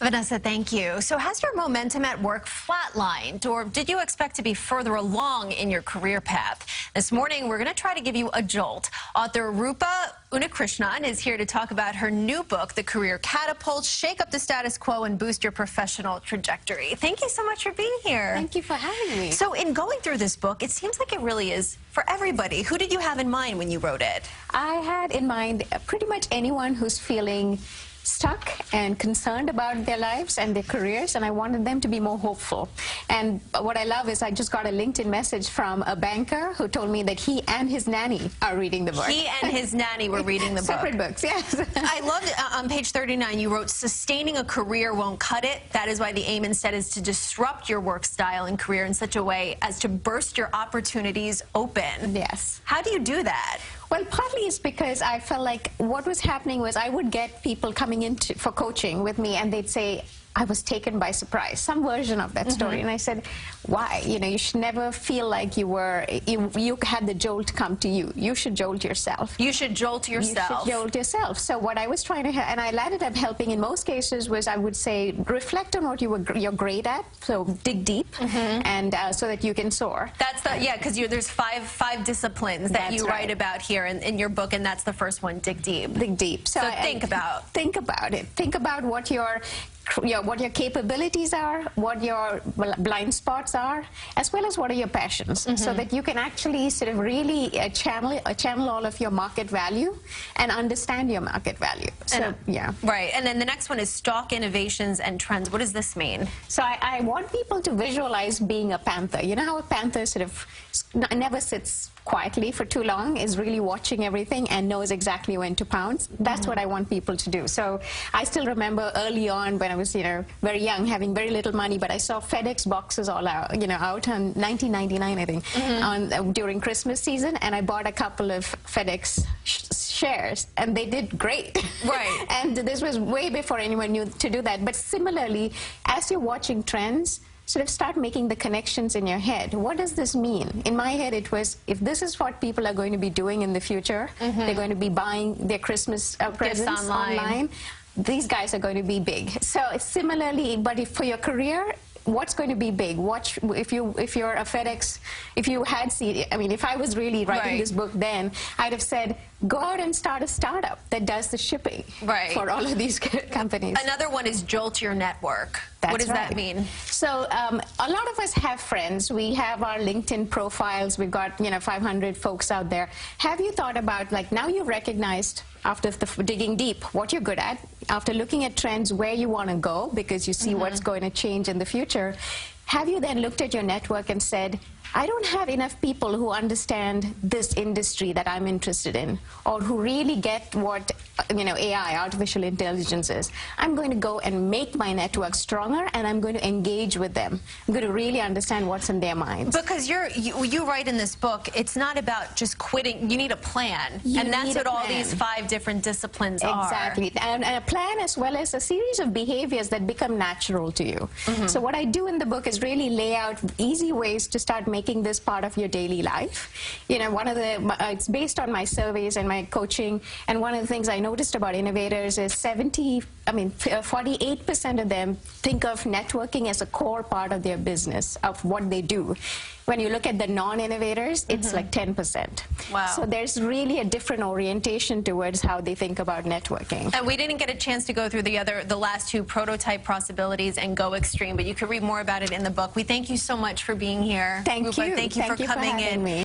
Vanessa, thank you. So has your momentum at work flatlined, or did you expect to be further along in your career path? This morning, we're going to try to give you a jolt. Author Roopa Unnikrishnan is here to talk about her new book, The Career Catapult, Shake Up the Status Quo and Boost Your Professional Trajectory. Thank you so much for being here. Thank you for having me. So in going through this book, it seems like it really is for everybody. Who did you have in mind when you wrote it? I had in mind pretty much anyone who's feeling stuck and concerned about their lives and their careers, and I wanted them to be more hopeful. And what I love is I just got a LinkedIn message from a banker who told me that he and his nanny are reading the book. He and his nanny were reading the book. Separate books, yes. I loved it. On page 39, you wrote, sustaining a career won't cut it. That is why the aim instead is to disrupt your work style and career in such a way as to burst your opportunities open. Yes. How do you do that? Well, partly it's because I felt like what was happening was I would get people coming in for coaching with me, and they'd say, I was taken by surprise, some version of that story. And I said, why? You know, you should never feel like you had the jolt come to you. You should jolt yourself. You should jolt yourself. You should jolt yourself. So what I was trying to, and I landed up helping in most cases was I would say, reflect on what you're great at, so dig deep, and so that you can soar. That's the, yeah, because there's five disciplines that you write about here in your book, and that's the first one, dig deep. Dig deep. So think about it. Think about what your capabilities are, what your blind spots are, as well as what are your passions, so that you can actually sort of really channel all of your market value and understand your market value. So, yeah. Right. And then the next one is stalk innovations and trends. What does this mean? So I want people to visualize being a panther. You know how a panther sort of never sits quietly for too long, is really watching everything and knows exactly when to pounce. That's what I want people to do. So I still remember early on when I was, very young, having very little money, but I saw FedEx boxes all out, out on 1999, I think, during Christmas season, and I bought a couple of FedEx shares, and they did great. Right. And this was way before anyone knew to do that. But similarly, as you're watching trends, sort of start making the connections in your head. What does this mean? In my head, it was, if this is what people are going to be doing in the future, they're going to be buying their Christmas presents online, these guys are going to be big. So similarly, but if for your career, what's going to be big? Watch, if you're a FedEx, if you had seen, I mean, if I was really writing this book then, I'd have said, go out and start a startup that does the shipping for all of these companies. Another one is jolt your network. What does that mean? So a lot of us have friends. We have our LinkedIn profiles. We've got 500 folks out there. Have you thought about, like, now you've recognized after digging deep what you're good at, after looking at trends where you want to go because you see what's going to change in the future, have you then looked at your network and said, I don't have enough people who understand this industry that I'm interested in, or who really get what AI, artificial intelligence, is. I'm going to go and make my network stronger, and I'm going to engage with them. I'm going to really understand what's in their minds. Because you write in this book, it's not about just quitting. You need a plan, and that's what all these 5 different disciplines are. Exactly, and a plan as well as a series of behaviors that become natural to you. So what I do in the book is really lay out easy ways to start making this part of your daily life. One of it's based on my surveys and my coaching, and one of the things I noticed about innovators is 48% of them think of networking as a core part of their business, of what they do. When you look at the non-innovators, it's like 10%. Wow. So there's really a different orientation towards how they think about networking. And we didn't get a chance to go through the last 2, prototype possibilities and go extreme, but you can read more about it in the book. We thank you so much for being here. Thank you. Thank you for coming in.